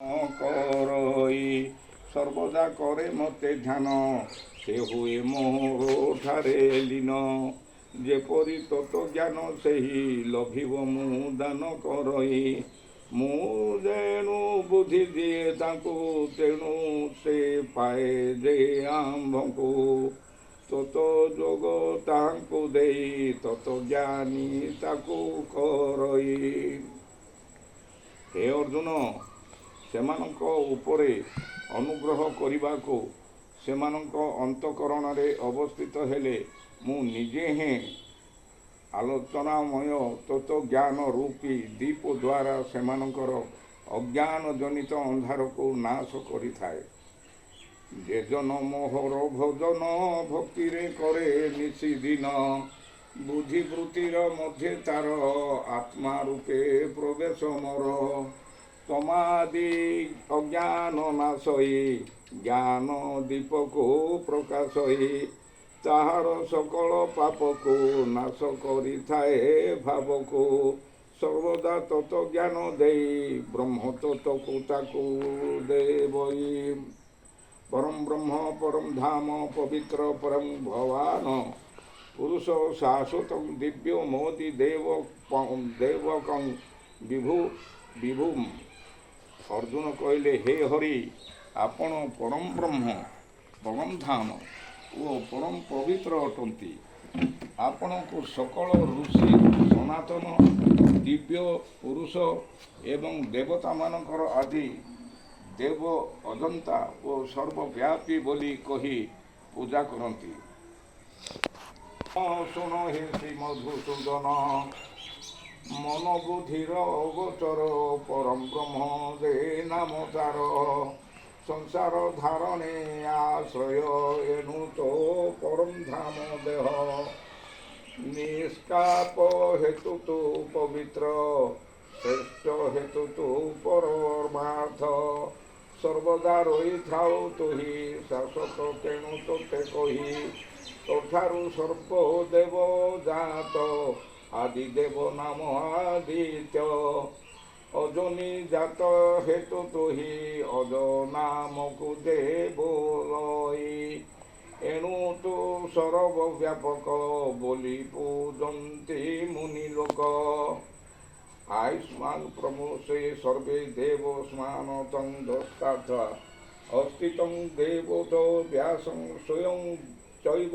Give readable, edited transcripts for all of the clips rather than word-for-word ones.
କରଇ ସର୍ବଦା କରେ ମୋତେ ଧ୍ୟାନ, ସେ ହୁଏ ମୋର ଠାରେ ଲୀନ। ଯେପରି ତତ୍ତ୍ୱ ଜ୍ଞାନ ସେହି ଲଭିବ ମୁଁ ଦାନ କରଇ। ମୁଁ ଯେଣୁ ବୁଦ୍ଧି ଦିଏ ତାଙ୍କୁ, ତେଣୁ ସେ ପାଏ ଯେ ଆମ୍ଭଙ୍କୁ। ତତ୍ତ୍ୱ ଯୋଗ ତାହାଙ୍କୁ ଦେଇ, ତତ୍ତ୍ୱ ଜ୍ଞାନୀ ତାକୁ କରଇ। ହେ ଅର୍ଜୁନ, ସେମାନଙ୍କ ଉପରେ ଅନୁଗ୍ରହ କରିବାକୁ ସେମାନଙ୍କ ଅନ୍ତଃକରଣରେ ଅବସ୍ଥିତ ହେଲେ ମୁଁ ନିଜେ ହିଁ ଆଲୋଚନାମୟ ତତ୍ତ୍ୱଜ୍ଞାନ ରୂପୀ ଦୀପ ଦ୍ୱାରା ସେମାନଙ୍କର ଅଜ୍ଞାନ ଜନିତ ଅନ୍ଧାରକୁ ନାଶ କରିଥାଏ। ଯେ ଜନ ମୋହର ଭଜନ ଭକ୍ତିରେ କରେ ନିଶିଦିନ, ବୁଦ୍ଧିବୃତ୍ତିର ମଧ୍ୟରେ ତାର ଆତ୍ମା ରୂପେ ପ୍ରବେଶ ମୋର। ତମାଦି ଅଜ୍ଞାନ ନାଶଇ, ଜ୍ଞାନ ଦୀପକୁ ପ୍ରକାଶଇ, ତାହାର ସକଳ ପାପକୁ ନାଶ କରିଥାଏ ଭାବକୁ। ସର୍ବଦା ତତ୍ତ୍ୱ ଜ୍ଞାନ ଦେଇ, ବ୍ରହ୍ମ ତତ୍ତ୍ୱକୁ ତାକୁ ଦେବଇ। ପରମ ବ୍ରହ୍ମ ପରମ ଧାମ ପବିତ୍ର ପରମ ଭବାନ, ପୁରୁଷ ଶାଶ୍ୱତ ଦିବ୍ୟ ମୋଦି ଦେବକଂ ବିଭୁମ୍। ଅର୍ଜୁନ କହିଲେ, ହେ ହରି, ଆପଣ ପରମ ବ୍ରହ୍ମ, ପରମ ଧାମ ଓ ପରମ ପବିତ୍ର ଅଟନ୍ତି। ଆପଣଙ୍କୁ ସକଳ ଋଷି, ସନାତନ ଦିବ୍ୟ ପୁରୁଷ ଏବଂ ଦେବତାମାନଙ୍କର ଆଦି ଦେବ ଅଜନ୍ତା ଓ ସର୍ବବ୍ୟାପୀ ବୋଲି କହି ପୂଜା କରନ୍ତି। ଶୁଣ ହେ ଶ୍ରୀ ମଧୁସୂଦନ, ମନୋବୁଦ୍ଧିର ଅଗୋଚର ପରମ ବ୍ରହ୍ମ ଯେ ନାମ ତାର। ସଂସାର ଧାରଣେ ଆଶ୍ରୟ, ଏଣୁ ତ ପରମ ଧାମ ଦେହ। ନିଷ୍କାପ ହେତୁ ତୁ ପବିତ୍ର, ଶ୍ରେଷ୍ଠ ହେତୁ ତୁ ପରମାର୍ଥ। ସର୍ବଦା ରହିଥାଉ ତୁହି ଶାଶ୍ୱତ, ତେଣୁ ତୋତେ କହି। ତୋଠାରୁ ସର୍ବ ଦେବ ଜାତ, ଆଦିଦେବ ନାମ ଆଦିତ୍ୟ। ଅଜନି ଜାତ ହେତୁ ତୁହି, ଅଜ ନାମକୁ ଦେବ ଲଇ। ଏଣୁ ତୁ ସର୍ବବ୍ୟାପକ, ବୋଲି ପୂଜନ୍ତି ମୁନି ଲୋକ। ଆୟୁଷ୍ମାନ ପ୍ରମୋଷେ ସର୍ବେ ଦେବ ସ୍ମାନ ତଂ ଦସ୍ତାଥ। ଅସ୍ତିତଂ ଦେବୋତ ବ୍ୟାସଂ ସ୍ୱୟଂ ଚୈବ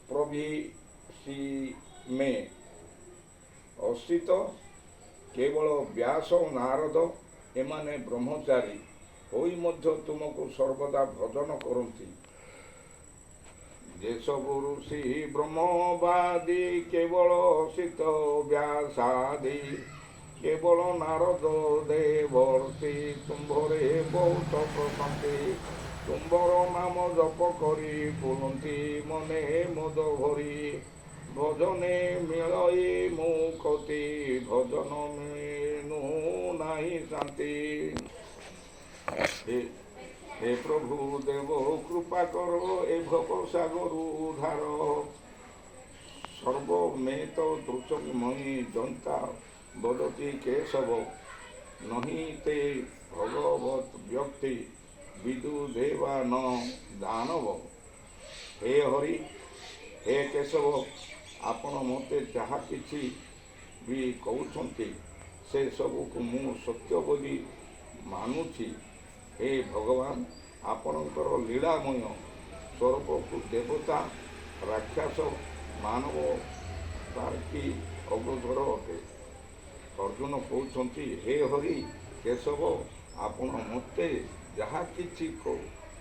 ପ୍ରଭିସି ମେ। ଅସ୍ତିତ କେବଳ ବ୍ୟାସ ଓ ନାରଦ, ଏମାନେ ବ୍ରହ୍ମଚାରୀ ହୋଇ ମଧ୍ୟ ତୁମକୁ ସର୍ବଦା ଭଜନ କରନ୍ତି। ଯେ ସବୁ ଋଷି ବ୍ରହ୍ମବାଦୀ, କେବଳ ଅସିତ ବ୍ୟାସାଦି। କେବଳ ନାରଦ ଦେବର୍ଷି, ତୁମ୍ଭରେ ବହୁତ ପ୍ରଶାନ୍ତି। ତୁମ୍ଭର ନାମ ଜପ କରି, ବୁଲନ୍ତି ମନେ ମଦ ଭରି। ଭଜନେ ମିଳଇ ମୁକତି, ଭଜନ ମିଳୁ ନାହିଁ ଶାନ୍ତି। हे प्रभु देव कृपा करो, ए भव सागरु उद्धार। सर्वमेत दृशमयी जंता, वदति केशव। नहि ते भगवत व्यक्ति, विदु देवा न दानव। हे हरि, हे केशव, ଆପଣ ମୋତେ ଯାହା କିଛି ବି କହୁଛନ୍ତି ସେ ସବୁକୁ ମୁଁ ସତ୍ୟ ବୋଲି ମାନୁଛି। ହେ ଭଗବାନ, ଆପଣଙ୍କର ଲୀଳାମୟ ସ୍ୱରୂପକୁ ଦେବତା, ରାକ୍ଷସ, ମାନବ ତାର କି ଅଗୋଚର ଅଟେ। ଅର୍ଜୁନ କହୁଛନ୍ତି, ହେ ହରି କେଶବ, ଆପଣ ମୋତେ ଯାହା କିଛି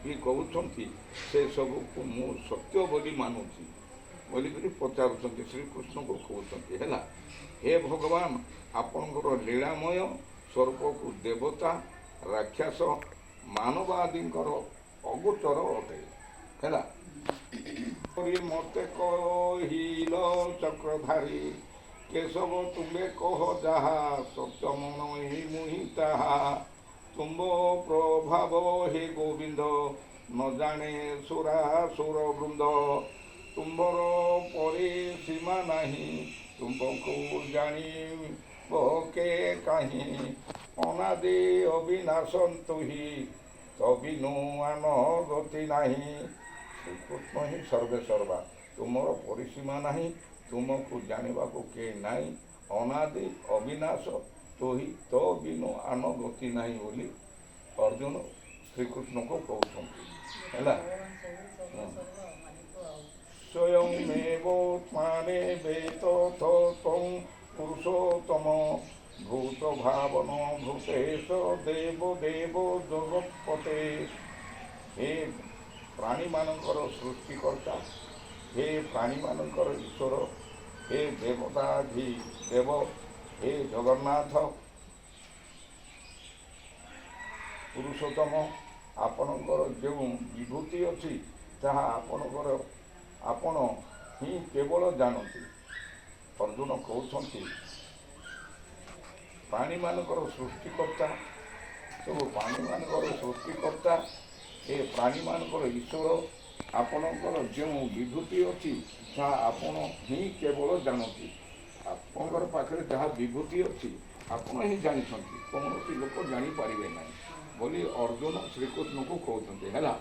ବି କହୁଛନ୍ତି ସେ ସବୁକୁ ମୁଁ ସତ୍ୟ ବୋଲି ମାନୁଛି ବୋଲିକରି ପଚାରୁଛନ୍ତି, ଶ୍ରୀକୃଷ୍ଣଙ୍କୁ କହୁଛନ୍ତି। ହେଲା, ହେ ଭଗବାନ, ଆପଣଙ୍କର ଲୀଳାମୟ ସ୍ୱରୂପକୁ ଦେବତା, ରାକ୍ଷସ, ମାନବ ଆଦିଙ୍କର ଅଗୋଚର ଅଟେ। ହେଲା, ମୋତେ କହିଲ ଚକ୍ରଧାରୀ, କେଶବ ତୁମେ କହ ଯାହା, ସତ୍ୟମନଇ ମୁହିଁ ତାହା। ତୁମ୍ଭ ପ୍ରଭାବ ହେ ଗୋବିନ୍ଦ, ନ ଜାଣେ ସୁରାସୁର ବୃନ୍ଦ। ତୁମ୍ଭର ପରି ସୀମା ନାହିଁ, ତୁମ୍ଭଙ୍କୁ ଜାଣି কে কাহি অনাদি অবিনাশন তুহি তবিনু আন গতি ନାହିଁ। ଶ୍ରୀକୃଷ୍ଣ ହିଁ ସର୍ବେ ସର୍ବା, ତୁମର ପରିସୀମା ନାହିଁ, ତୁମକୁ ଜାଣିବାକୁ କେହି ନାହିଁ, ଅନାଦି ଅବିନାଶ ତୋହି ତୋ ବିନୁ ଆନ ଗତି ନାହିଁ ବୋଲି ଅର୍ଜୁନ ଶ୍ରୀକୃଷ୍ଣଙ୍କୁ କହୁଛନ୍ତି। ହେଲା, ସ୍ୱୟମେବୋତ୍ମାନେ ବେତଥ ତ୍ୱଂ ପୁରୁଷୋତ୍ତମ ଭୂତ ଭାବନ ଭୂତେଶ ଦେବ ଦେବ ଜଗତ୍ପତେ। ହେ ପ୍ରାଣୀମାନଙ୍କର ସୃଷ୍ଟିକର୍ତ୍ତା, ହେ ପ୍ରାଣୀମାନଙ୍କର ଈଶ୍ୱର, ହେ ଦେବତାଧି ଦେବ, ହେ ଜଗନ୍ନାଥ ପୁରୁଷୋତ୍ତମ, ଆପଣଙ୍କର ଯେଉଁ ବିଭୂତି ଅଛି ତାହା ଆପଣ ହିଁ କେବଳ ଜାଣନ୍ତି। ଅର୍ଜୁନ କହୁଛନ୍ତି ପ୍ରାଣୀମାନଙ୍କର ସୃଷ୍ଟିକର୍ତ୍ତା, ସବୁ ପ୍ରାଣୀମାନଙ୍କର ସୃଷ୍ଟିକର୍ତ୍ତା, ଏ ପ୍ରାଣୀମାନଙ୍କର ଈଶ୍ୱର, ଆପଣଙ୍କର ଯେଉଁ ବିଭୂତି ଅଛି ତାହା ଆପଣ ହିଁ କେବଳ ଜାଣନ୍ତି। ଆପଣଙ୍କର ପାଖରେ ଯାହା ବିଭୂତି ଅଛି ଆପଣ ହିଁ ଜାଣିଛନ୍ତି, କୌଣସି ଲୋକ ଜାଣିପାରିବେ ନାହିଁ ବୋଲି ଅର୍ଜୁନ ଶ୍ରୀକୃଷ୍ଣଙ୍କୁ କହୁଛନ୍ତି। ହେଲା,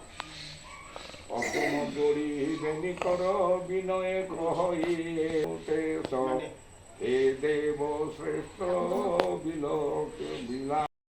ଅର୍ଜୁନ ଯୋଡ଼ି ବେନିକର ବିନୟ କହି ଏ ଦେବ ଶ୍ରେଷ୍ଠ ବିଲ